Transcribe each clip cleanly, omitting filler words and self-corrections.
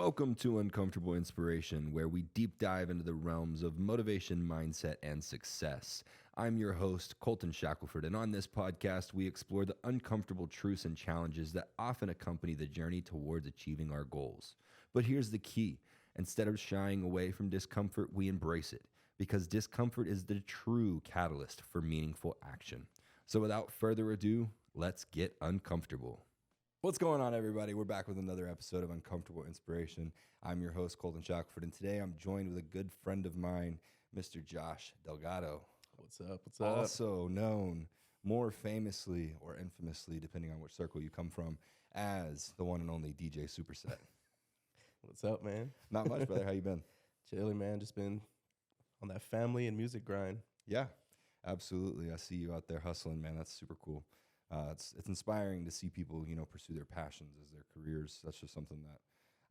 Welcome to Uncomfortable Inspiration, where we deep dive into the realms of motivation, mindset, and success. I'm your host, Colton Shackelford, and on this podcast, we explore the uncomfortable truths and challenges that often accompany the journey towards achieving our goals. But here's the key. Instead of shying away from discomfort, we embrace it, because discomfort is the true catalyst for meaningful action. So without further ado, let's get uncomfortable. What's going on, everybody? We're back with another episode of Uncomfortable Inspiration. I'm your host, Colton Shackelford, and today I'm joined with a good friend of mine, Mr. Josh Delgado. What's up? What's up? Also known more famously or infamously, depending on which circle you come from, as the one and only DJ SuperSet. What's up, man? Not much, brother. How you been? Chilling, man. Just been on that family and music grind. Yeah, absolutely. I see you out there hustling, man. That's super cool. It's inspiring to see people, pursue their passions as their careers. That's just something that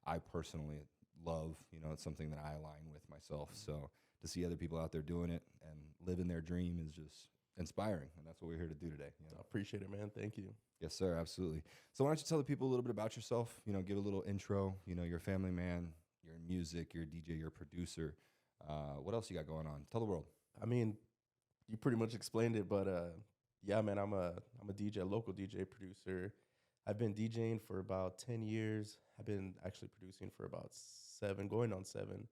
I personally love. It's something that I align with myself. So to see other people out there doing it and living their dream is just inspiring. And that's what we're here to do today. I appreciate it, man. Thank you. Yes, sir. Absolutely. So why don't you tell the people a little bit about yourself? Give a little intro. You're a family man, you're in music, you're a DJ, you're a producer. What else you got going on? Tell the world. I mean, you pretty much explained it, but yeah, man, I'm a DJ, a local DJ producer. I've been DJing for about 10 years. I've been actually producing for about 7, going on 7.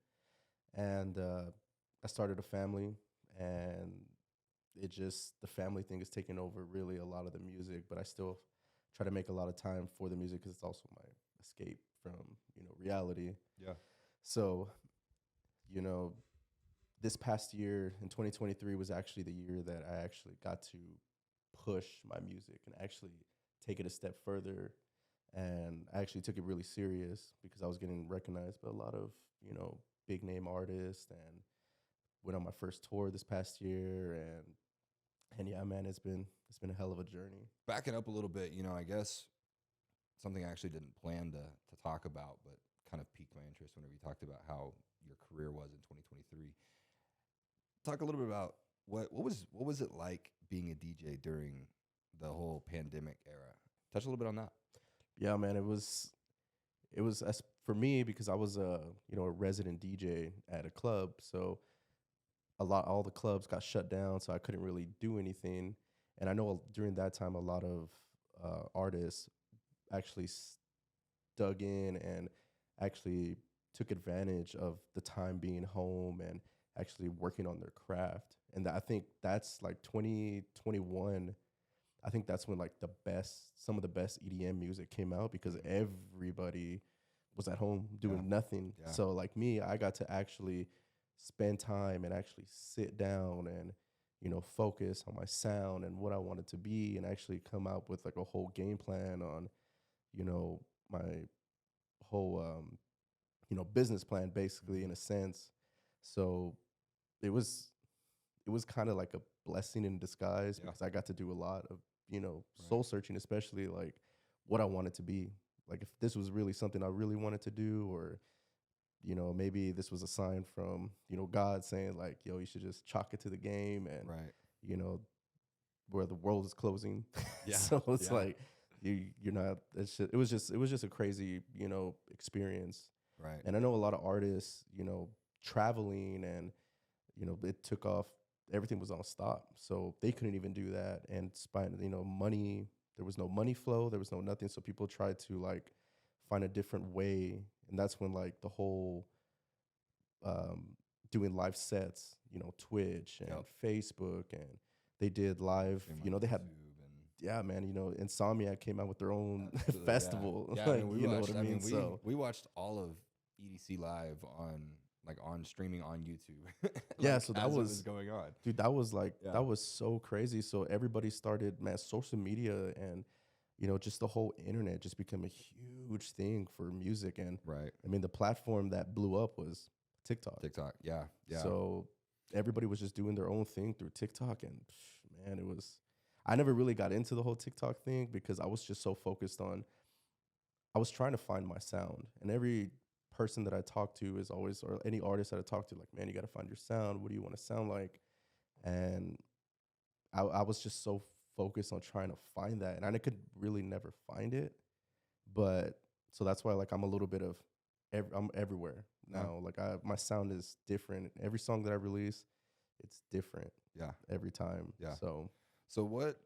And I started a family, and the family thing is taking over really a lot of the music, but I still try to make a lot of time for the music because it's also my escape from, reality. Yeah. So, this past year in 2023 was actually the year that I actually got to push my music and actually take it a step further. And I actually took it really serious because I was getting recognized by a lot of, big name artists, and went on my first tour this past year. And yeah, man, it's been a hell of a journey. Backing up a little bit, I guess something I actually didn't plan to talk about, but kind of piqued my interest whenever you talked about how your career was in 2023. Talk a little bit about what was it like being a DJ during the whole pandemic era? Touch a little bit on that. Yeah, man, it was as for me, because I was a resident DJ at a club, so all the clubs got shut down, so I couldn't really do anything. And I know during that time a lot of artists actually dug in and actually took advantage of the time being home and actually working on their craft. And I think that's like 2021. I think that's when like some of the best EDM music came out because everybody was at home doing nothing. Yeah. So like me, I got to actually spend time and actually sit down and, focus on my sound and what I wanted to be, and actually come out with like a whole game plan on, my whole, business plan, basically, in a sense. So it was kind of like a blessing in disguise because I got to do a lot of, soul searching, especially like what I wanted to be. Like if this was really something I really wanted to do, or, maybe this was a sign from, God saying like, yo, you should just chalk it to the game, and, where the world is closing. Yeah. So it's like, you're not, it was just a crazy, experience. Right. And I know a lot of artists, traveling, and, it took off. Everything was on stop, so they couldn't even do that. And despite, money, there was no money flow, there was no nothing. So people tried to like find a different way, and that's when like the whole doing live sets, Twitch and Facebook, and they did live. They had. Yeah, man, Insomniac came out with their own festival. Yeah, Like, we you know watched, what I mean? we watched all of EDC live on streaming on YouTube. Yeah, so that as it was was going on. Dude, that was that was so crazy. So everybody started, man, social media and, just the whole internet just became a huge thing for music. And Right. I mean, the platform that blew up was TikTok. Yeah. So everybody was just doing their own thing through TikTok. And man, I never really got into the whole TikTok thing because I was just so focused on, I was trying to find my sound. And every person that I talk to is always, or any artist that I talk to, like, man, you got to find your sound. What do you want to sound like? And I was just so focused on trying to find that, and I could really never find it. But so that's why, like, I'm a little bit of I'm everywhere Yeah. now. Like my sound is different. Every song that I release, it's different Yeah. every time. Yeah. So So what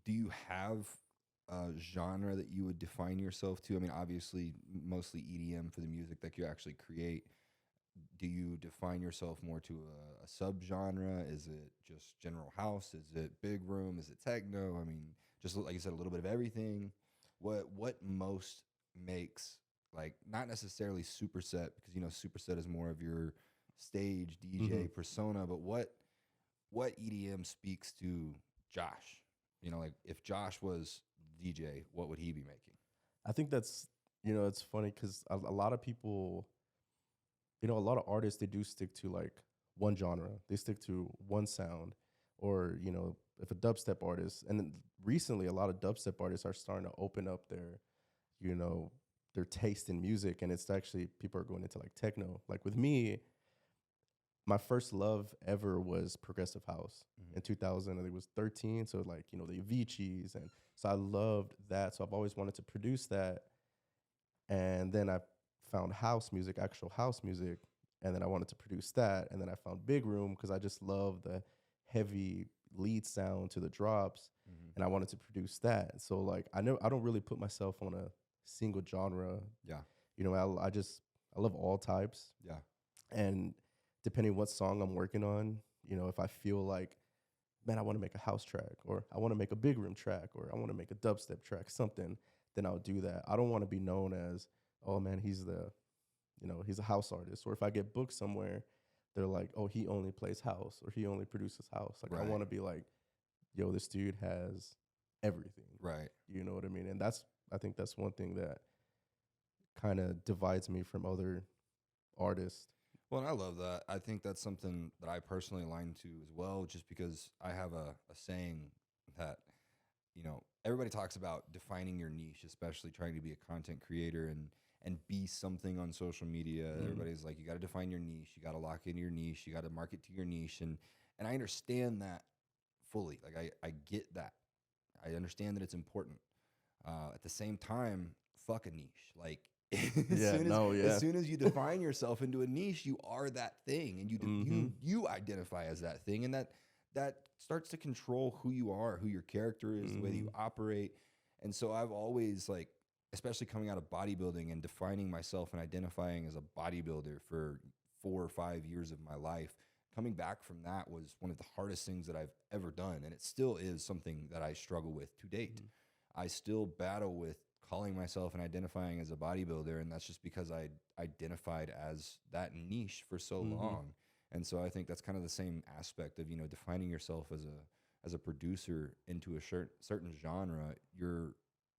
do you have a genre that you would define yourself to? I mean, obviously, mostly EDM for the music that you actually create. Do you define yourself more to a subgenre? Is it just general house? Is it big room? Is it techno? I mean, just like you said, a little bit of everything. What most makes, like, not necessarily Superset, because you know Superset is more of your stage DJ persona, but what EDM speaks to Josh? You know, like if Josh was DJ, what would he be making? I think that's, it's funny because a lot of people, a lot of artists, they do stick to like one genre. They stick to one sound, or if a dubstep artist, and then recently a lot of dubstep artists are starting to open up you know, their taste in music, and it's actually people are going into like techno. Like with me, my first love ever was progressive house in 2000. I think it was 13. So like, the Avicii's, and so I loved that. So I've always wanted to produce that. And then I found house music, actual house music, and then I wanted to produce that. And then I found big room because I just love the heavy lead sound to the drops, and I wanted to produce that. So like I don't really put myself on a single genre. Yeah. I love all types. Yeah. And depending what song I'm working on, if I feel like, man, I want to make a house track, or I want to make a big room track, or I want to make a dubstep track, something, then I'll do that. I don't want to be known as, oh man, he's a house artist. Or if I get booked somewhere, they're like, oh, he only plays house, or he only produces house. Like Right. I want to be like, yo, this dude has everything. Right. You know what I mean? And I think that's one thing that kind of divides me from other artists. Well, and I love that. I think that's something that I personally align to as well, just because I have a saying that, everybody talks about defining your niche, especially trying to be a content creator and be something on social media. Everybody's like, you got to define your niche. You got to lock in your niche. You got to market to your niche. And I understand that fully. Like I get that. I understand that it's important. At the same time, fuck a niche. Like as soon as you define yourself into a niche, you are that thing, and you identify as that thing, and that starts to control who you are, who your character is, the way that you operate. And so I've always, like, especially coming out of bodybuilding and defining myself and identifying as a bodybuilder for 4 or 5 years of my life, coming back from that was one of the hardest things that I've ever done, and it still is something that I struggle with to date. I still battle with calling myself and identifying as a bodybuilder, and that's just because I identified as that niche for so long. And so I think that's kind of the same aspect of, defining yourself as a producer into a certain genre. You're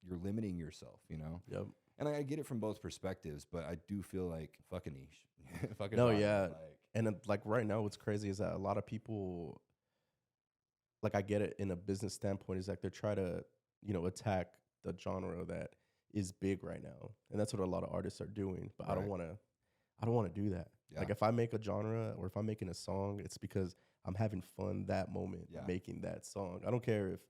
limiting yourself, Yep. And I get it from both perspectives, but I do feel like fuck a niche. Fucking No, genre, yeah. like, And like right now, what's crazy is that a lot of people, like I get it in a business standpoint, is like they're trying to, attack the genre that is big right now. And that's what a lot of artists are doing. But Right. I don't want to do that. Yeah. Like if I make a genre or if I'm making a song, it's because I'm having fun that moment making that song. I don't care if,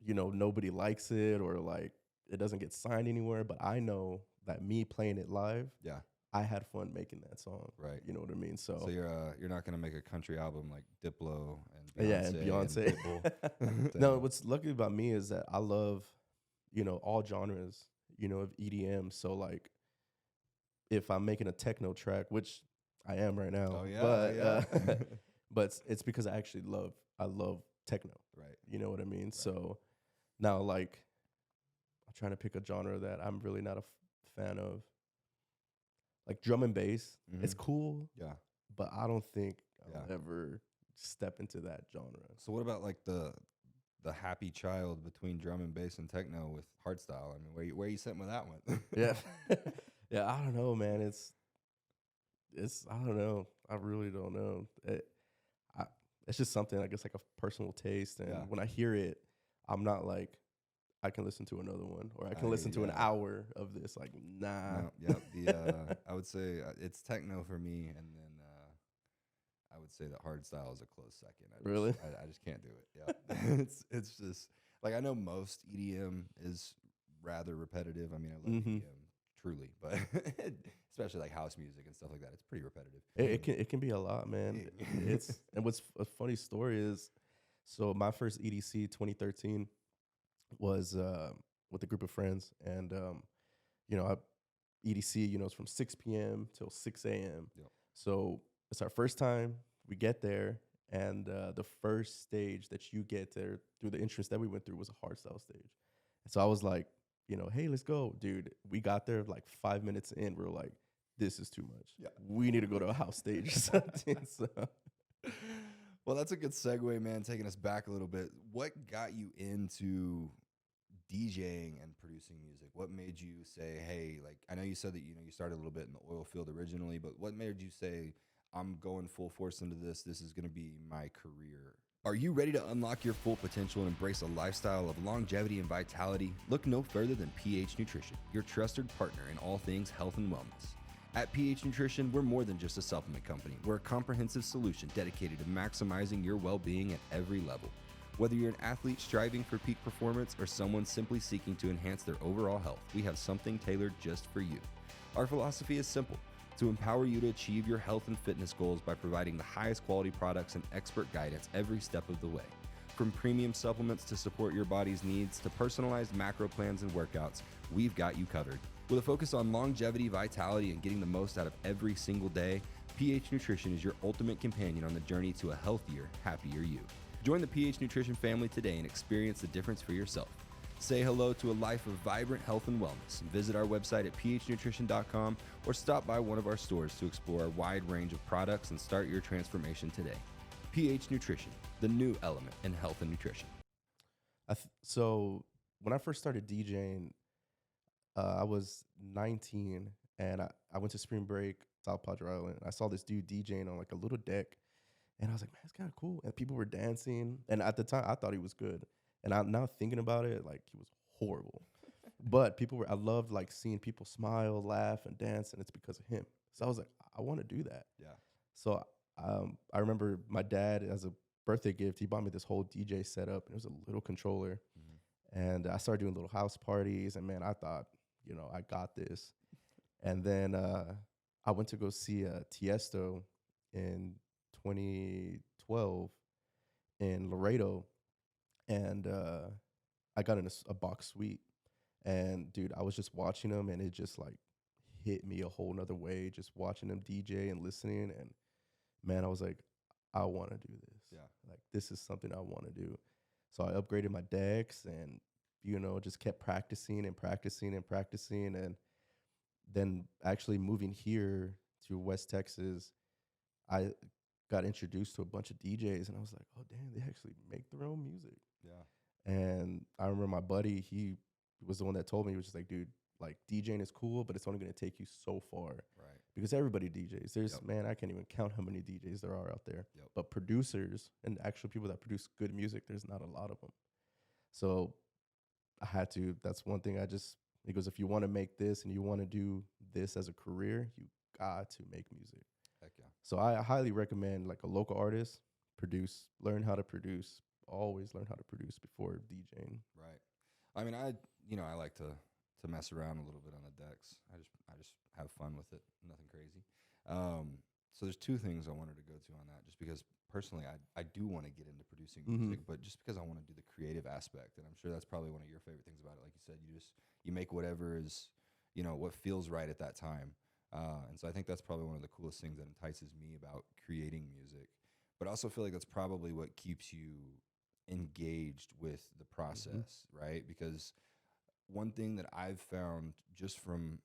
nobody likes it or like it doesn't get signed anywhere, but I know that me playing it live, yeah. I had fun making that song. Right. You know what I mean? So you're not gonna make a country album like Diplo and Beyonce. Yeah, and Beyonce. Pitbull. No, what's lucky about me is that I love, all genres, of EDM. So like if I'm making a techno track, which I am right now, Oh, yeah, but yeah. but it's because I actually love techno. Right. You know what I mean? Right. So now like I'm trying to pick a genre that I'm really not a fan of. Like drum and bass, it's cool. Yeah. But I don't think I'll ever step into that genre. So what about like the happy child between drum and bass and techno with hardstyle? I mean, where you sitting with that one? Yeah. Yeah, I don't know, man. It's I don't know. I really don't know. It's just something, I guess, like a personal taste. And when I hear it, I'm not like, I can listen to another one, or I can listen to an hour of this. Like, nah. No, I would say it's techno for me, and then I would say that hardstyle is a close second. Really? I just can't do it. Yeah, it's just like I know most EDM is rather repetitive. I mean, I love EDM truly, but especially like house music and stuff like that, it's pretty repetitive. It can be a lot, man. It's and what's a funny story is, so my first EDC 2013 was with a group of friends, and you know, EDC, you know, it's from 6 p.m. till 6 a.m. Yep. So it's our first time. We get there, and the first stage that you get there through the entrance that we went through was a hardstyle stage. And so I was like, you know, hey, let's go, dude. We got there like 5 minutes in. We were like, this is too much. Yeah. We need to go to a house stage or something. So Well, that's a good segue, man, taking us back a little bit. What got you into DJing and producing music? What made you say, hey, like, I know you said that, you know, you started a little bit in the oil field originally, but what made you say, I'm going full force into this. This is going to be my career. Are you ready to unlock your full potential and embrace a lifestyle of longevity and vitality? Look no further than pH Nutrition, your trusted partner in all things health and wellness. At pH Nutrition, we're more than just a supplement company. We're a comprehensive solution dedicated to maximizing your well-being at every level. Whether you're an athlete striving for peak performance or someone simply seeking to enhance their overall health, we have something tailored just for you. Our philosophy is simple: to empower you to achieve your health and fitness goals by providing the highest quality products and expert guidance every step of the way. From premium supplements to support your body's needs to personalized macro plans and workouts, we've got you covered. With a focus on longevity, vitality, and getting the most out of every single day, pH Nutrition is your ultimate companion on the journey to a healthier, happier you. Join the pH Nutrition family today and experience the difference for yourself. Say hello to a life of vibrant health and wellness. Visit our website at phnutrition.com or stop by one of our stores to explore a wide range of products and start your transformation today. pH Nutrition, the new element in health and nutrition. So when I first started DJing, I was 19, and I went to spring break, South Padre Island. I saw this dude DJing on like a little deck, and I was like, man, it's kind of cool. And people were dancing, and at the time, I thought he was good. And I'm now thinking about it, like he was horrible. But I loved like seeing people smile, laugh, and dance, and it's because of him. So I was like, I want to do that. Yeah. So I remember my dad, as a birthday gift, he bought me this whole DJ setup, and it was a little controller. And I started doing little house parties, and man, I thought, you know, I got this. And then I went to go see Tiesto in 2012 in Laredo, and I got in a box suite. And dude, I was just watching him, and it just like hit me a whole nother way, just watching him DJ and listening. And man, I was like, I want to do this. Yeah. Like, this is something I want to do. So I upgraded my decks and, you know, just kept practicing and practicing and practicing. And then actually moving here to West Texas, I got introduced to a bunch of DJs, and I was like, oh, damn, they actually make their own music. Yeah. And I remember my buddy, he was the one that told me, he was just like, dude, like DJing is cool, but it's only going to take you so far. Right. Because everybody DJs. There's, Yep. man, I can't even count how many DJs there are out there. Yep. But producers and actual people that produce good music, there's not a lot of them. So I had to, that's one thing he goes, if you want to make this and you want to do this as a career, you got to make music. Heck yeah. So I highly recommend, like, a local artist, learn how to produce, always learn how to produce before DJing. Right. I mean, I like to mess around a little bit on the decks. I just have fun with it. Nothing crazy. So there's two things I wanted to go to on that, just because personally I do want to get into producing music, but just because I want to do the creative aspect, and I'm sure that's probably one of your favorite things about it. Like you said, you make whatever is, you know, what feels right at that time. And so I think that's probably one of the coolest things that entices me about creating music. But I also feel like that's probably what keeps you engaged with the process, right? Because one thing that I've found just from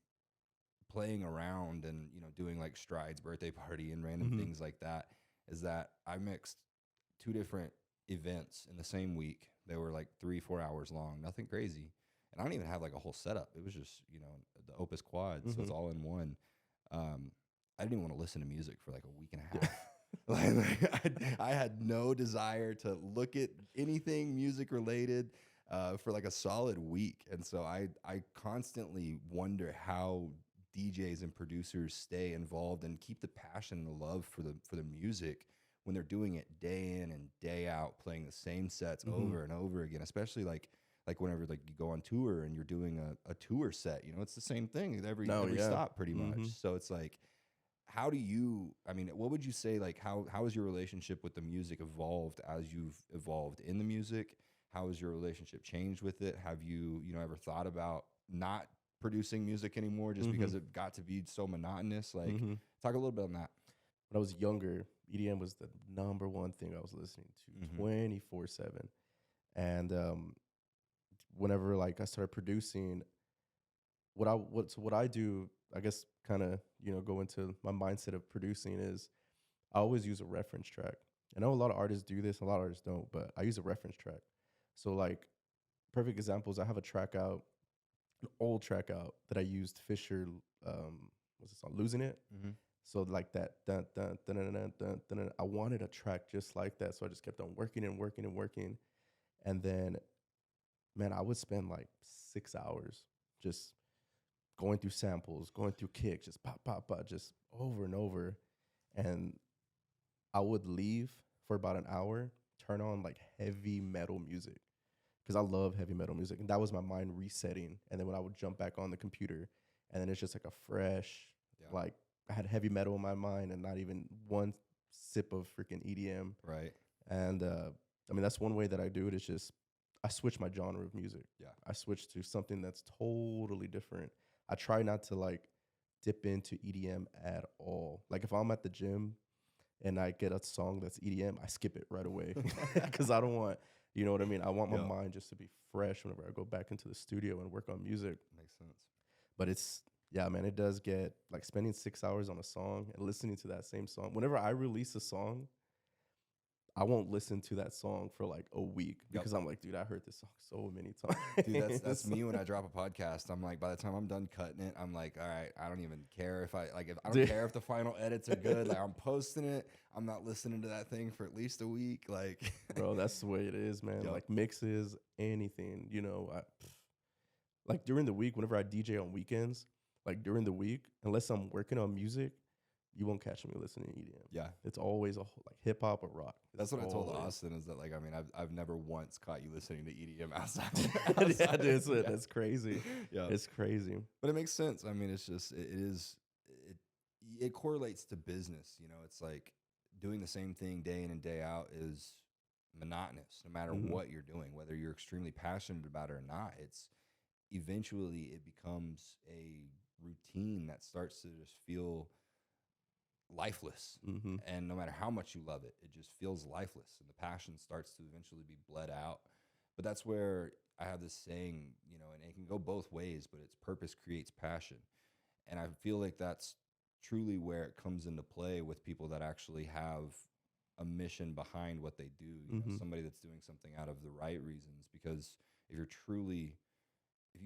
playing around and, you know, doing like Stride's birthday party and random things like that is that I mixed two different events in the same week. They were like 3-4 hours long, nothing crazy. And I don't even have like a whole setup. It was just, you know, the Opus Quad, so it's all in one. I didn't even want to listen to music for like a week and a half. I had no desire to look at anything music related for like a solid week. And so I constantly wonder how DJs and producers stay involved and keep the passion and the love for the music when they're doing it day in and day out, playing the same sets over and over again, especially like like whenever like you go on tour and you're doing a tour set, you know, it's the same thing every No, every yeah. stop pretty much. Mm-hmm. So it's like, how do you, I mean, what would you say, like, how has your relationship with the music evolved as you've evolved in the music? How has your relationship changed with it? Have you, you know, ever thought about not producing music anymore just because it got to be so monotonous? Like, Mm-hmm. talk a little bit on that. When I was younger, EDM was the number one thing I was listening to 24/7. And whenever like I started producing, what I do, I guess, kind of go into my mindset of producing is I always use a reference track. I know a lot of artists do this, a lot of artists don't, but I use a reference track. So like perfect examples, I have a track out, an old track out that I used Fisher. What's this song? Losing It. Mm-hmm. So like that, dun, dun, dun, dun, dun, dun, dun, dun, I wanted a track just like that. So I just kept on working and working and working. And then, man, I would spend like 6 hours just going through samples, going through kicks, just pop, pop, pop, just over and over. And I would leave for about an hour, turn on like heavy metal music because I love heavy metal music. And that was my mind resetting. And then when I would jump back on the computer, and then it's just like a fresh, like I had heavy metal in my mind and not even one sip of freaking EDM. Right. And I mean, that's one way that I do it. Is just I switch my genre of music. Yeah. I switch to something that's totally different. I try not to like dip into EDM at all. Like if I'm at the gym and I get a song that's EDM, I skip it right away because I don't want, you know what I mean? I want my mind just to be fresh whenever I go back into the studio and work on music. Makes sense. But it's, yeah, man, it does get like spending 6 hours on a song and listening to that same song. Whenever I release a song, I won't listen to that song for like a week because I'm like, dude, I heard this song so many times. Dude, that's me when I drop a podcast. I'm like, by the time I'm done cutting it, I'm like, all right, I don't even care if I don't care if the final edits are good. Like I'm posting it. I'm not listening to that thing for at least a week. Like, bro, that's the way it is, man. Like mixes, anything, like during the week, whenever I DJ on weekends, like during the week, unless I'm working on music, you won't catch me listening to EDM. Yeah. It's always like hip hop or rock. That's what I told Austin is that, like, I mean, I've never once caught you listening to EDM outside. Yeah, dude, that's crazy. Yeah. It's crazy. But it makes sense. I mean, it's just, it correlates to business. You know, it's like doing the same thing day in and day out is monotonous no matter what you're doing, whether you're extremely passionate about it or not. It's eventually it becomes a routine that starts to just feel lifeless. And no matter how much you love it, it just feels lifeless, and the passion starts to eventually be bled out. But that's where I have this saying, you know, and it can go both ways, but it's purpose creates passion. And I feel like that's truly where it comes into play with people that actually have a mission behind what they do, you know, somebody that's doing something out of the right reasons. Because if you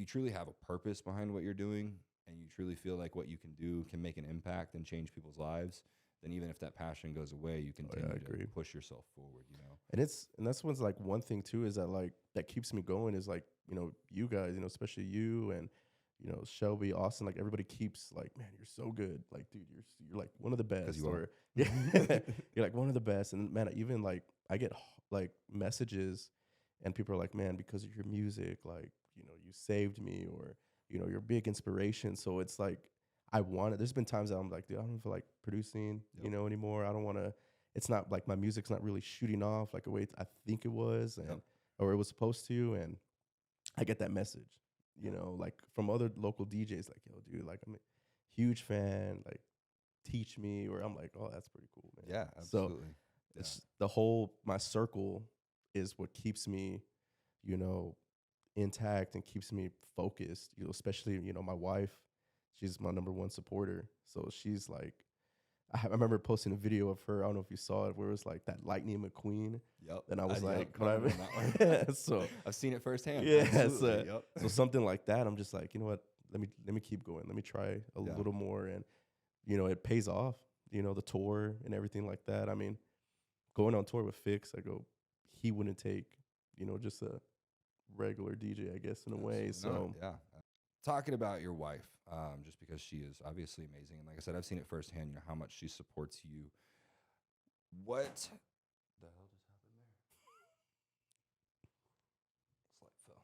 truly have a purpose behind what you're doing, and you truly feel like what you can do can make an impact and change people's lives, then even if that passion goes away, you continue to push yourself forward, you know? And that's what's like one thing too, is that like, that keeps me going is like, you know, you guys, you know, especially you and, you know, Shelby, Austin, like everybody keeps like, man, you're so good. Like, dude, you're like one of the best. Yeah, you're like one of the best. And man, even like I get like messages and people are like, man, because of your music, like, you know, you saved me, or, you know, you're a big inspiration. So it's like, there's been times that I'm like, dude, I don't feel like producing, you know, anymore. I don't want to, it's not like my music's not really shooting off like the way I think it was, and or it was supposed to. And I get that message, you know, like from other local DJs, like, yo, dude, like I'm a huge fan, like teach me, or I'm like, oh, that's pretty cool, man. Yeah, absolutely. So it's my circle is what keeps me, you know, intact and keeps me focused, you know, especially, you know, my wife, she's my number one supporter. So she's like, I remember posting a video of her, I don't know if you saw it, where it was like that Lightning McQueen. And I was like, so I've seen it firsthand. Yeah. So something like that, I'm just like, you know what, let me keep going. Let me try a little more. And, you know, it pays off, you know, the tour and everything like that. I mean, going on tour with Fix, he wouldn't take, you know, just a regular DJ, I guess, in a way. So talking about your wife, just because she is obviously amazing, and like I said, I've seen it firsthand, you know, how much she supports you. What the hell just happened there? Slide fell.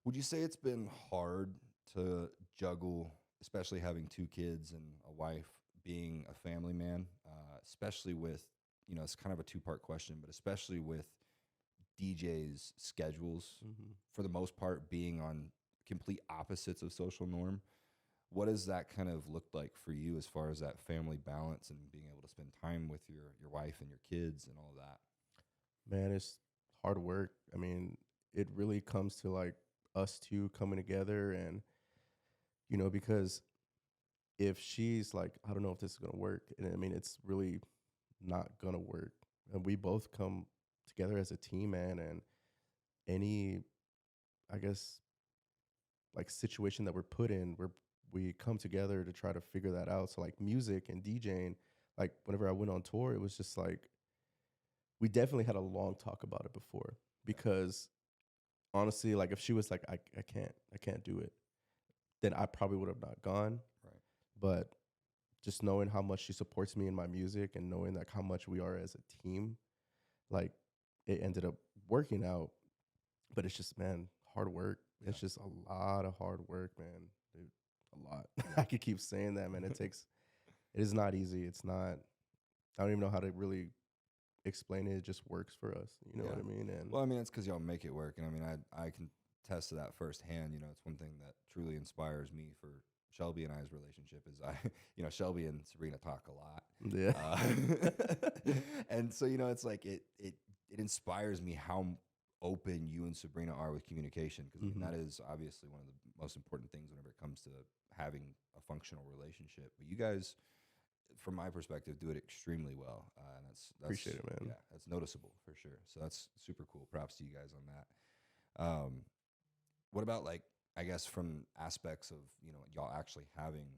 Would you say it's been hard to juggle, especially having two kids and a wife, being a family man, especially with, it's kind of a two-part question, but especially with DJs' schedules, Hmm. for the most part, being on complete opposites of social norm? What does that kind of look like for you as far as that family balance and being able to spend time with your wife and your kids and all of that? Man, it's hard work. I mean, it really comes to like us two coming together, and because if she's like, I don't know if this is gonna work, and I mean, it's really not gonna work. And we both come together as a team, man. And any, I guess, like situation that we're put in, we come together to try to figure that out. So like music and DJing, like whenever I went on tour, it was just like we definitely had a long talk about it before, because honestly, like if she was like, I can't do it, then I probably would have not gone. Right. But just knowing how much she supports me in my music and knowing like how much we are as a team, like it ended up working out. But it's just, man, hard work. Yeah. It's just a lot of hard work, man. Dude, a lot. Yeah. I could keep saying that, man. It is not easy. It's not, I don't even know how to really explain it. It just works for us. You know Yeah. what I mean? And Well, I mean, it's because y'all make it work. And I mean, I can attest to that firsthand. It's one thing that truly inspires me for Shelby and I's relationship is Shelby and Sabrina talk a lot. yeah. And so, it's like it inspires me how open you and Sabrina are with communication. Because I mean, Mhm. that is obviously one of the most important things whenever it comes to having a functional relationship. But you guys, from my perspective, do it extremely well, and that's Appreciate it, man. yeah, that's noticeable for sure. So that's super cool. Props to you guys on that. What about, like, I guess from aspects of y'all actually having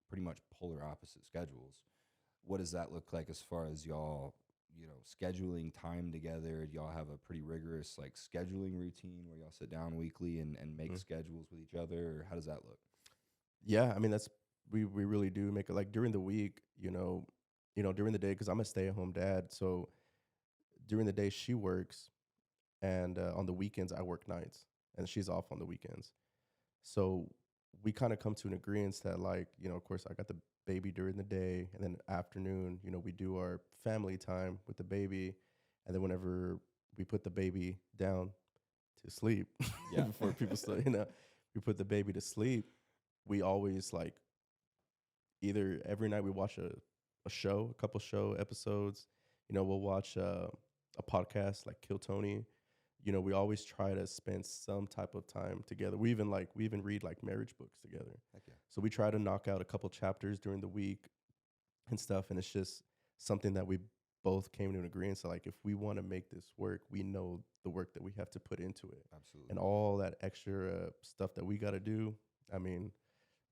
pretty much polar opposite schedules? What does that look like as far as y'all scheduling time together? Do y'all have a pretty rigorous like scheduling routine where y'all sit down weekly and make Mm. schedules with each other, or how does that look? Yeah, I mean that's we really do make it like during the week, during the day, because I'm a stay-at-home dad. So during the day she works, and on the weekends I work nights, and she's off on the weekends. So we kind of come to an agreement that, like, of course I got the baby during the day, and then afternoon, we do our family time with the baby, and then whenever we put the baby down to sleep, Yeah. before people start, we put the baby to sleep. We always like either every night we watch a show, a couple show episodes. We'll watch a podcast like Kill Tony. We always try to spend some type of time together. We even read like marriage books together. Heck yeah. So we try to knock out a couple chapters during the week and stuff. And it's just something that we both came to an agreement. So like if we want to make this work, we know the work that we have to put into it. Absolutely. And all that extra stuff that we got to do. I mean,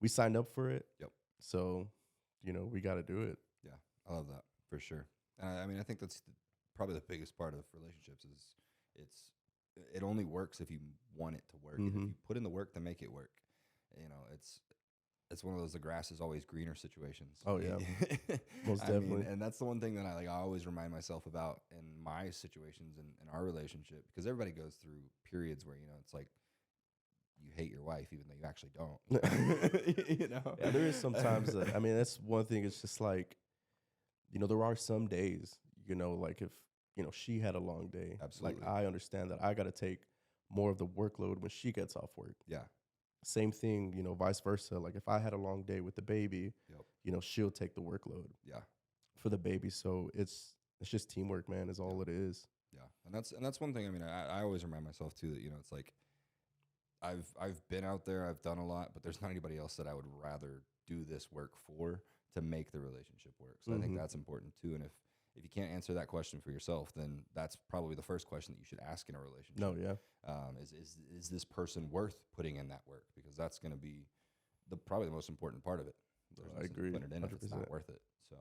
we signed up for it. Yep. So, we got to do it. Yeah, I love that for sure. I mean, I think that's probably the biggest part of relationships is it's it only works if you want it to work. And if Mhm. you put in the work to make it work, it's one of those the grass is always greener situations. Oh, yeah. Most I mean, definitely. and that's the one thing that I always remind myself about in my situations and in our relationship, because everybody goes through periods where it's like you hate your wife even though you actually don't. Yeah, there is sometimes that, I mean, that's one thing. It's just like, there are some days, like if, she had a long day, Absolutely. like I understand that I got to take more of the workload when she gets off work. Yeah. Same thing, vice versa. Like if I had a long day with the baby, Yep. she'll take the workload Yeah. for the baby. So it's just teamwork, man, is all it is. Yeah, and that's one thing. I mean, I always remind myself too that it's like I've been out there, I've done a lot, but there's not anybody else that I would rather do this work for to make the relationship work. So I think Mhm. that's important too. And if you can't answer that question for yourself, then that's probably the first question that you should ask in a relationship. No, yeah. Is this person worth putting in that work? Because that's going to be probably the most important part of it. There's no I sense in agree, putting it in if it's not 100%. worth it. So,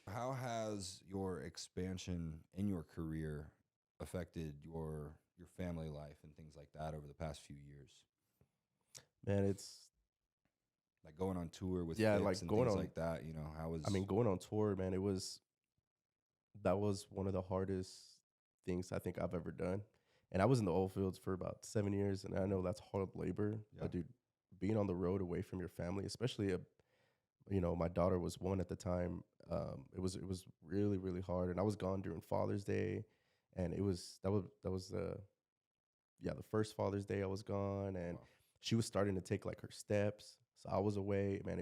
how has your expansion in your career affected your family life and things like that over the past few years? Man, it's, Like going on tour with yeah, Fix like and going things on, like that. How was? I mean, going on tour, man, that was one of the hardest things I think I've ever done. And I was in the oil fields for about 7 years, and I know that's hard labor. Yeah. But dude, being on the road away from your family, especially my daughter was one at the time. It was really really hard, and I was gone during Father's Day, and that was the first Father's Day I was gone, and Wow. she was starting to take like her steps, so I was away. Man,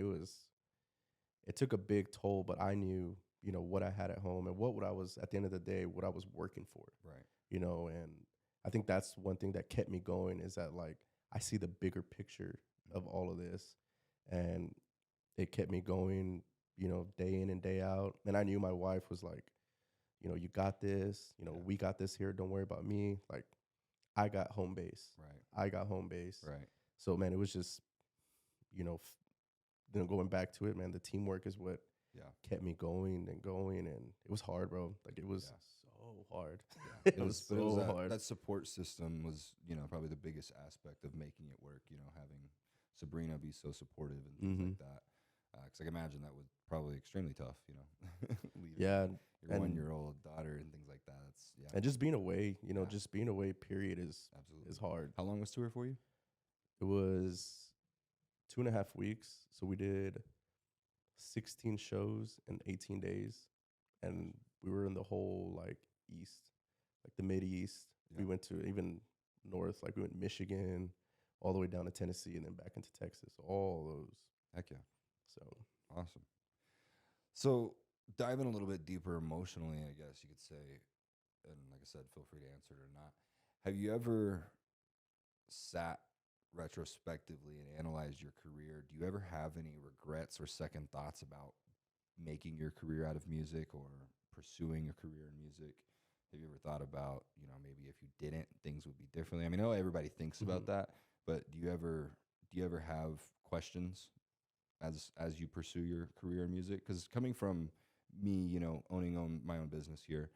it took a big toll, but I knew what I had at home and what I was at the end of the day what I was working for, Right. and I think that's one thing that kept me going is that like I see the bigger picture of all of this, and it kept me going, day in and day out. And I knew my wife was like, you got this, Yeah. we got this here. Don't worry about me. Like I got home base. Right. I got home base. Right. So man, it was just, going back to it, man, the teamwork is what Yeah. kept me going and going. And it was hard, bro. Like it was Yeah. so hard. Yeah. It was But it was so that, hard. that support system was, probably the biggest aspect of making it work, having Sabrina be so supportive and things like that. Because I can imagine that was probably extremely tough, leaving Yeah. your And 1-year-old daughter and things like that. That's, yeah, and just being away, Yeah. just being away, period, absolutely. is hard. How long was tour for you? It was 2.5 weeks. So we did 16 shows in 18 days. And we were in the whole like east, like the mid east. Yeah. We went to even north, like we went Michigan, all the way down to Tennessee and then back into Texas. All those. Heck yeah. So Awesome. So diving a little bit deeper emotionally, I guess you could say, and like I said, feel free to answer it or not. Have you ever sat retrospectively and analyzed your career? Do you ever have any regrets or second thoughts about making your career out of music or pursuing a career in music? Have you ever thought about, maybe if you didn't, things would be differently? I mean, I know everybody thinks about that, but do you ever have questions as you pursue your career in music? Because coming from me, owning my own business here,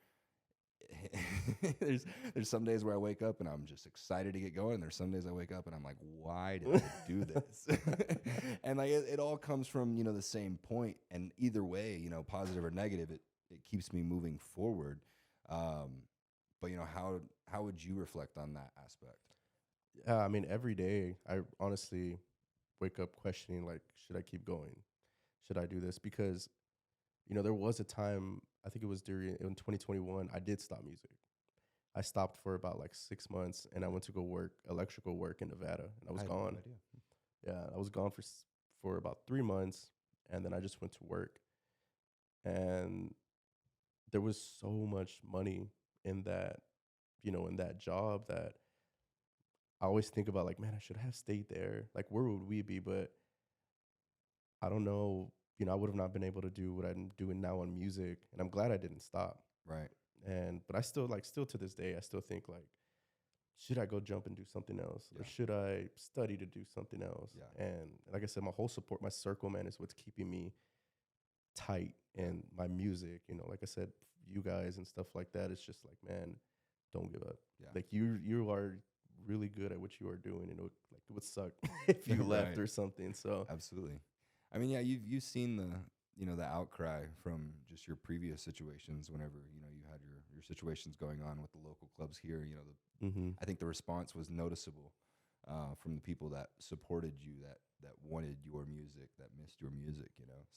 there's some days where I wake up and I'm just excited to get going. There's some days I wake up and I'm like, why did I do this? And like it all comes from the same point. And either way, positive or negative, it keeps me moving forward. But how would you reflect on that aspect? I mean, every day I honestly wake up questioning like, should I keep going? Should I do this? Because there was a time, I think it was in 2021, I did stop music. I stopped for about like 6 months, and I went to go work electrical work in Nevada, and I was had no gone. idea. Yeah, I was gone for about 3 months, and then I just went to work, and there was so much money in that, in that job that I always think about like, man, I should have stayed there. Like, where would we be? But I don't know. I would have not been able to do what I'm doing now on music, and I'm glad I didn't stop. Right. But I still still to this day, I still think like, should I go jump and do something else, or Yeah. should I study to do something else? Yeah. And like I said, my whole support, my circle, man, is what's keeping me tight. And my music, like I said, you guys and stuff like that. It's just like, man, don't give up. Yeah. Like you are really good at what you are doing, and it would suck if you left Right. or something. So Absolutely. I mean, yeah, you've seen the outcry from just your previous situations whenever, you had your situations going on with the local clubs here, I think the response was noticeable from the people that supported you, that wanted your music, that missed your music,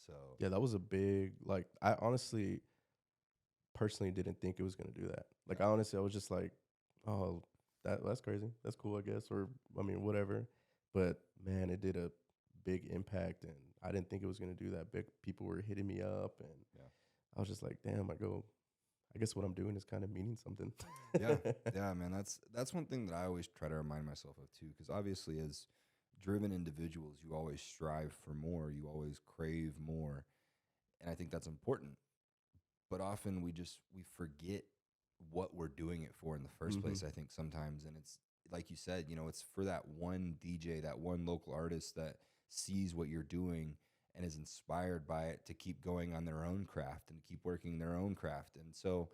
so. yeah, that was a big, like, I honestly personally didn't think it was going to do that. Like, Yeah. I was just like, oh, that's crazy. That's cool, I guess. Or, I mean, whatever. But man, it did a big impact, and I didn't think it was going to do that big. People were hitting me up, and Yeah. I was just like, damn, I guess what I'm doing is kind of meaning something. Yeah, man, that's one thing that I always try to remind myself of too, because obviously as driven individuals, you always strive for more, you always crave more, and I think that's important. But often we forget what we're doing it for in the first place, I think sometimes. And it's like you said, it's for that one DJ, that one local artist that sees what you're doing and is inspired by it to keep going on their own craft and keep working their own craft. And so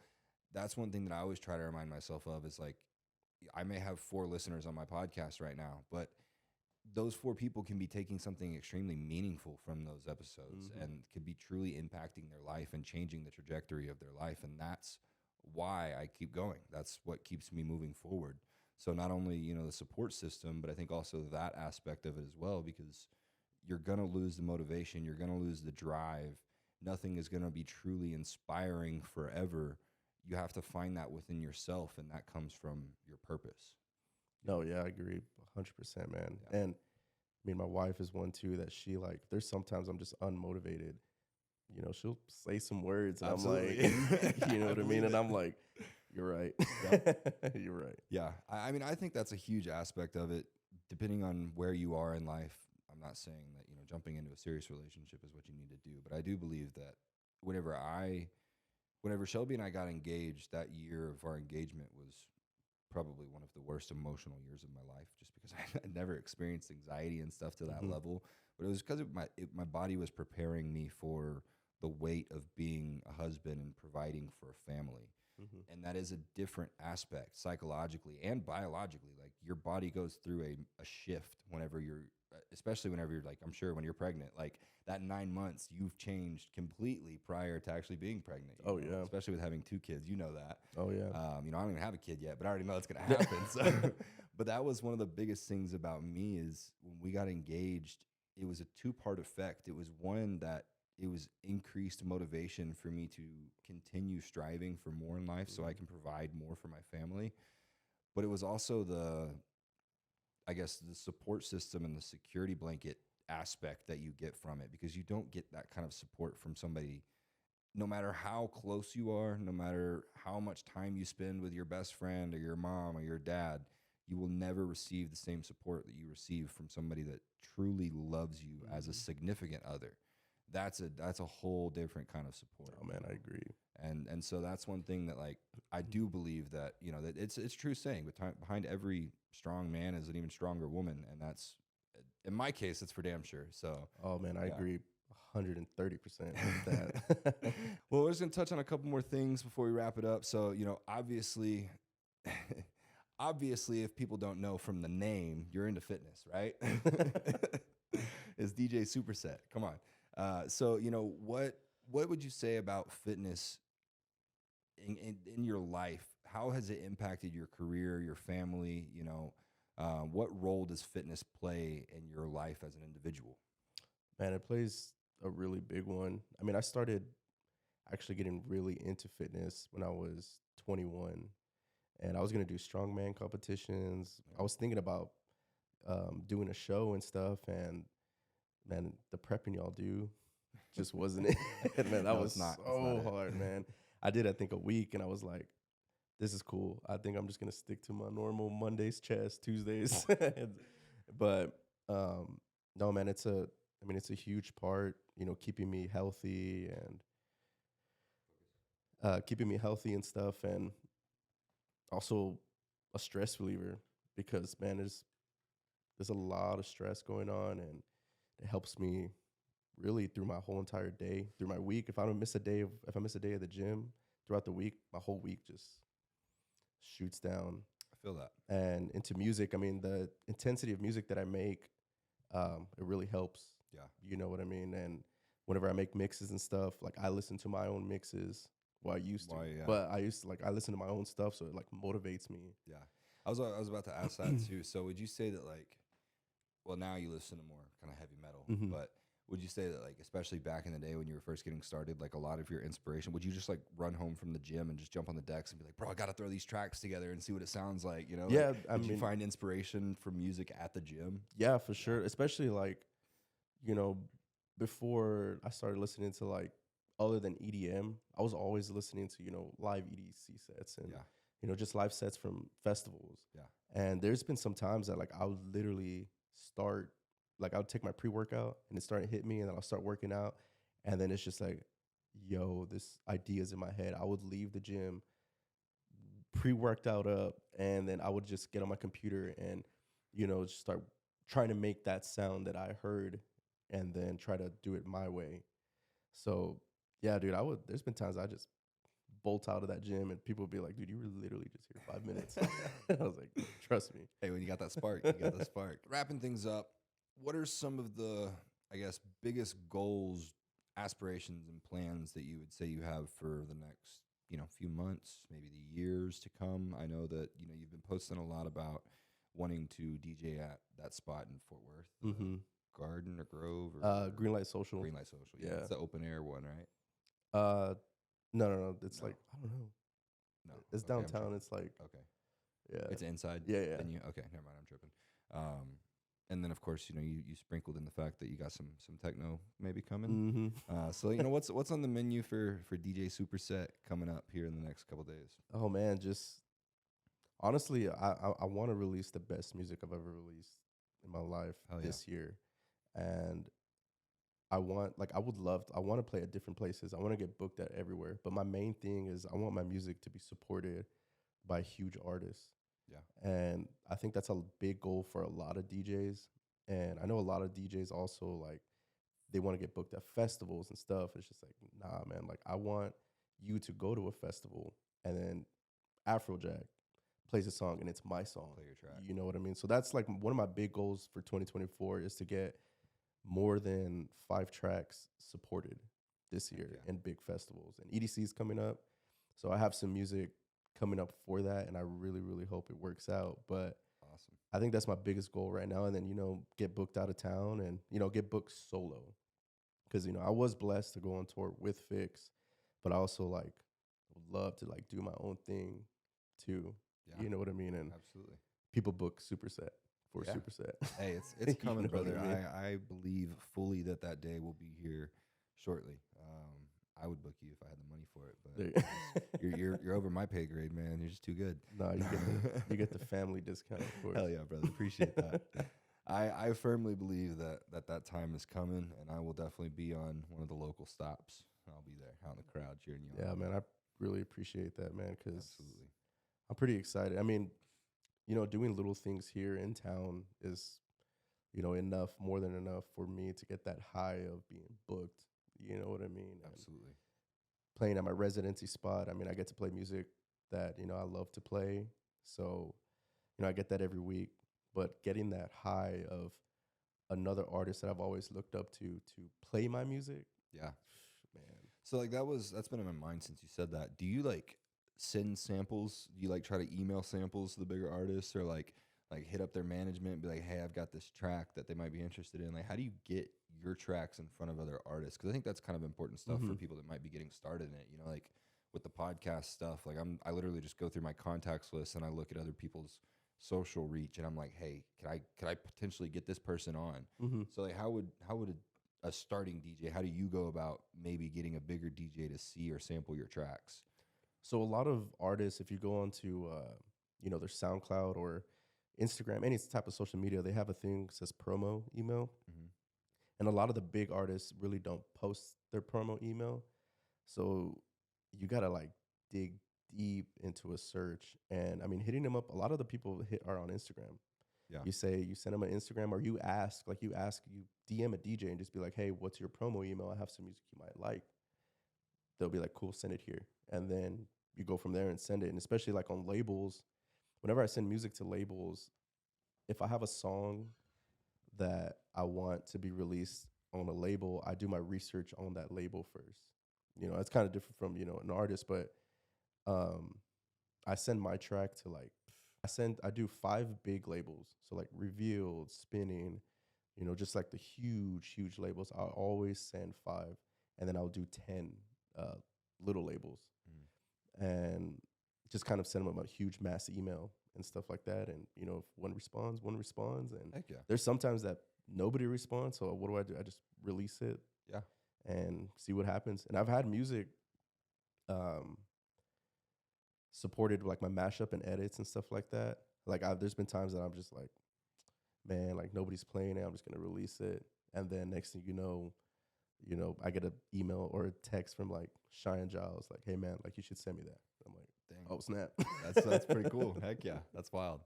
that's one thing that I always try to remind myself of is like, I may have 4 listeners on my podcast right now, but those 4 people can be taking something extremely meaningful from those episodes and could be truly impacting their life and changing the trajectory of their life. And that's why I keep going. That's what keeps me moving forward. So not only, the support system, but I think also that aspect of it as well, because you're going to lose the motivation, you're going to lose the drive. Nothing is going to be truly inspiring forever. You have to find that within yourself, and that comes from your purpose. No, yeah, I agree 100%, man. Yeah. And I mean, my wife is one too that she like, there's sometimes I'm just unmotivated. She'll say some words and Absolutely. I'm like, you know what I mean? And I'm like, you're right. You're right. Yeah. I mean, I think that's a huge aspect of it, depending on where you are in life. I'm not saying that, jumping into a serious relationship is what you need to do, but I do believe that whenever Shelby and I got engaged, that year of our engagement was probably one of the worst emotional years of my life, just because I never experienced anxiety and stuff to that level. But it was because my body was preparing me for the weight of being a husband and providing for a family. And that is a different aspect psychologically and biologically. Like, your body goes through a shift whenever especially whenever you're, like, I'm sure when you're pregnant, like that 9 months, you've changed completely prior to actually being pregnant. Oh, yeah. Especially with having 2 kids, that. Oh, yeah. I don't even have a kid yet, but I already know it's going to happen. So, but that was one of the biggest things about me is when we got engaged, it was a 2-part effect. It was one that it was increased motivation for me to continue striving for more in life so I can provide more for my family. But it was also I guess, the support system and the security blanket aspect that you get from it, because you don't get that kind of support from somebody, no matter how close you are, no matter how much time you spend with your best friend or your mom or your dad. You will never receive the same support that you receive from somebody that truly loves you as a significant other. That's a whole different kind of support. Oh, man, I agree. And so that's one thing that, like, I do believe that, that it's true saying, but behind every strong man is an even stronger woman. And that's, in my case, it's for damn sure. So, Oh, man, I yeah. agree 130% with that. Well, we're just going to touch on a couple more things before we wrap it up. So, obviously, if people don't know from the name, you're into fitness, right? It's DJ SuperSet. Come on. So, what would you say about fitness in your life? How has it impacted your career, your family? What role does fitness play in your life as an individual? Man, it plays a really big one. I mean, I started actually getting really into fitness when I was 21, and I was going to do strongman competitions. I was thinking about doing a show and stuff, and man, the prepping y'all do just wasn't it. Man, that was so hard, man. I did, I think, a week, and I was like, this is cool. I think I'm just going to stick to my normal Mondays chest, Tuesdays. But no, man, it's a huge part, keeping me healthy and stuff, and also a stress reliever, because, man, there's a lot of stress going on, and it helps me really through my whole entire day, through my week. If I miss a day of the gym throughout the week, my whole week just shoots down. I feel that. And into music, I mean, the intensity of music that I make, it really helps. Yeah. You know what I mean? And whenever I make mixes and stuff, like, I listen to my own mixes. Well, I used to, but I listen to my own stuff, so it, like, motivates me. Yeah. I was about to ask that too. So would you say that, like, well, now you listen to more kind of heavy metal, but would you say that, like, especially back in the day when you were first getting started, like, a lot of your inspiration, would you just, like, run home from the gym and just jump on the decks and be like, bro, I got to throw these tracks together and see what it sounds like, Yeah. Like, did you find inspiration from music at the gym? Yeah, for sure. Especially, like, before I started listening to, like, other than EDM, I was always listening to, live EDC sets and, just live sets from festivals. Yeah. And there's been some times that, like, I would literally start, like, I would take my pre-workout and it started to hit me, and then I'll start working out. And then it's just like, yo, this idea's in my head. I would leave the gym pre-worked out up, and then I would just get on my computer and, just start trying to make that sound that I heard, and then try to do it my way. So yeah, dude, there's been times I just bolt out of that gym and people would be like, dude, you were literally just here 5 minutes. I was like, trust me. Hey, when you got that spark, you got the spark. Wrapping things up, what are some of the, I guess, biggest goals, aspirations, and plans that you would say you have for the next few months, maybe the years to come? I know that you've been posting a lot about wanting to DJ at that spot in Fort Worth, Mm-hmm. Garden or Grove or Greenlight Social. Greenlight Social. Yeah, Yeah. it's the open air one, right? Uh, no. It's No, like I don't know. no. It's Okay, I'm downtown. tripping. It's like Okay, yeah, it's inside. yeah. Then you okay? Never mind, I'm tripping. Um, and then of course you sprinkled in the fact that you got some techno maybe coming. Mm-hmm. So what's on the menu for DJ Superset coming up here in the next couple days? Oh man, just honestly, I want to release the best music I've ever released in my life Oh yeah, this year, and I would love I want to play at different places. I want to get booked at everywhere, but my main thing is I want my music to be supported by huge artists. yeah, And I think that's a big goal for a lot of DJs. And I know a lot of DJs also like they want to get booked at festivals and stuff. It's just like, nah, man, like I want you to go to a festival and then Afrojack plays a song and it's my song. play your track. You know what I mean? So that's like one of my big goals for 2024 is to get more than 5 tracks supported this Heck year yeah, in big festivals. And EDC is coming up. So I have some music coming up for that. And I really, really hope it works out. But awesome. I think that's my biggest goal right now. And then, get booked out of town and, get booked solo. Because, I was blessed to go on tour with Fix, but I also like would love to like do my own thing too. Yeah, You know what I mean? And absolutely. people book Superset for Yeah. Superset. Hey, it's You coming, know what brother. I mean? I believe fully that day will be here shortly. I would book you if I had the money for it, but There- you're over my pay grade, man. You're just too good. No, you get the family discount, of course. Hell yeah, brother. Appreciate that. I firmly believe that time is coming, and I will definitely be on one of the local stops. I'll be there out in the crowd cheering you on. Yeah, man, I really appreciate that, man, because Absolutely. I'm pretty excited. I mean, doing little things here in town is, enough, more than enough for me to get that high of being booked. You know what I mean? And Absolutely. playing at my residency spot, I mean, I get to play music that, I love to play. So, I get that every week. But getting that high of another artist that I've always looked up to play my music, Yeah. man. So like that's been in my mind since you said that. Do you like send samples? Do you like try to email samples to the bigger artists or like hit up their management and be like, "Hey, I've got this track that they might be interested in." Like how do you get your tracks in front of other artists? Cuz I think that's kind of important stuff for people that might be getting started in it, like with the podcast stuff. Like I literally just go through my contacts list and I look at other people's social reach and I'm like, "Hey, could I potentially get this person on?" Mm-hmm. So like how would a starting DJ, how do you go about maybe getting a bigger DJ to see or sample your tracks? So a lot of artists, if you go onto their SoundCloud or Instagram, any type of social media, they have a thing that says promo email. Mm-hmm. And a lot of the big artists really don't post their promo email. So you gotta like dig deep into a search. And I mean hitting them up, a lot of the people hit are on Instagram. Yeah. You send them an Instagram or you DM a DJ and just be like, hey, what's your promo email? I have some music you might like. They'll be like, cool, send it here. And then you go from there and send it. And especially like on labels, whenever I send music to labels, if I have a song that I want to be released on a label, I do my research on that label first. It's kind of different from, an artist, but um, I send my track to like, I do 5 big labels. So like Revealed, Spinning, just like the huge labels. I'll always send 5 and then I'll do 10 little labels and just kind of send them a huge mass email and stuff like that. And, if one responds. And Heck yeah. there's sometimes that nobody responds. So what do? I just release it. Yeah. And see what happens. And I've had music supported like my mashup and edits and stuff like that. Like there's been times that I'm just like, man, like nobody's playing it. I'm just going to release it. And then next thing you know, I get an email or a text from like Cheyenne Giles, like, hey man, like you should send me that. I'm like, Dang. oh snap. That's pretty cool. Heck yeah. That's wild.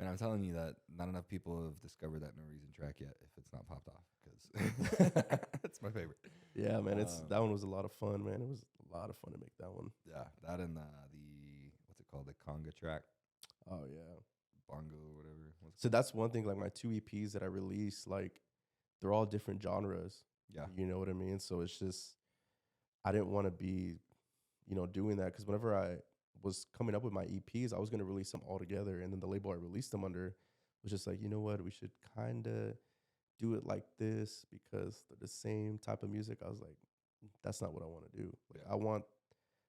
And I'm telling you that not enough people have discovered that No Reason track yet if it's not popped off because it's my favorite. Yeah, man. That one was a lot of fun, man. It was a lot of fun to make that one. Yeah. That and the what's it called? The conga track. Oh yeah. Bongo or whatever. So that's one thing, like my 2 EPs that I released, like they're all different genres. Yeah. You know what I mean? So it's just I didn't want to be, doing that, because whenever I was coming up with my EPs, I was going to release them all together, and then the label I released them under was just like, you know what, we should kind of do it like this because they're the same type of music. I was like, that's not what I want to do.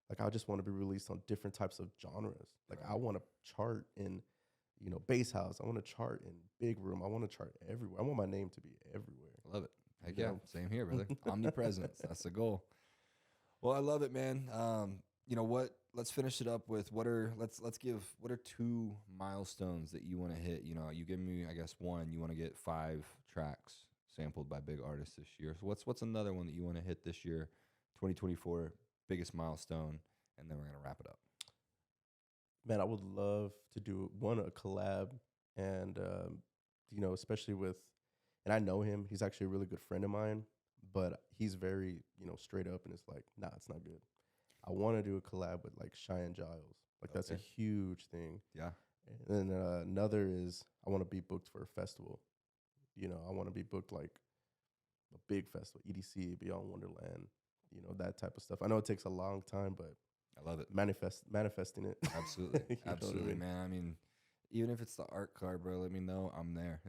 Like I just want to be released on different types of genres. Like I want to chart in, bass house. I want to chart in big room. I want to chart everywhere. I want my name to be everywhere. Love it. Heck yeah. Same here, brother. Omnipresence. That's the goal. Well, I love it, man. You know what? Let's finish it up with what are 2 milestones that you want to hit? You give me, I guess, one. You want to get 5 tracks sampled by big artists this year. So what's another one that you want to hit this year, 2024, biggest milestone, and then we're gonna wrap it up. Man, I would love to do a collab, and especially with, and I know him. He's actually a really good friend of mine, but he's very straight up, and it's like, nah, it's not good. I want to do a collab with like Cheyenne Giles. Like that's a huge thing. Yeah. And then another is I want to be booked for a festival. I want to be booked like a big festival, EDC, Beyond Wonderland, that type of stuff. I know it takes a long time, but I love it. Manifesting it. Absolutely. Absolutely, man. I mean, even if it's the art car, bro, let me know. I'm there.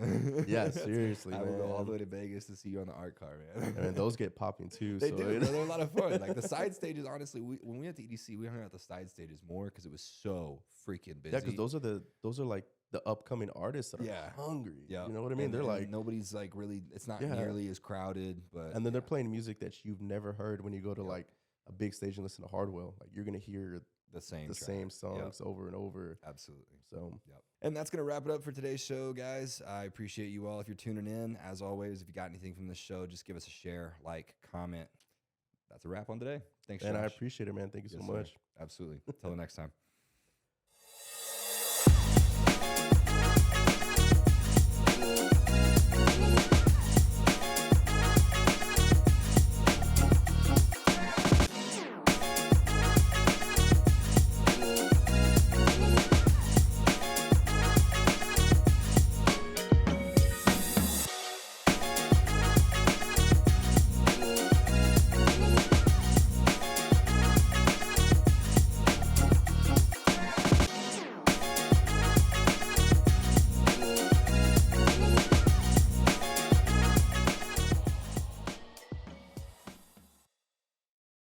Yeah, seriously, I man. will go all the way to Vegas to see you on the art car, man. And those get popping too. They do. They're a lot of fun. Like the side stages, honestly, when we went to EDC, we hung out the side stages more because it was so freaking busy. Yeah, because those are like the upcoming artists that are hungry. Yeah. You know what I mean? And they're like, nobody's like really, it's not nearly as crowded, but. And then they're playing music that you've never heard when you go to like a big stage and listen to Hardwell. Like you're going to hear the same songs over and over. Absolutely. So, And that's going to wrap it up for today's show, guys. I appreciate you all. If you're tuning in, as always, if you got anything from this show, just give us a share, like, comment. That's a wrap on today. Thanks, Josh. And I appreciate it, man. Thank you so much. Absolutely. Till the next time.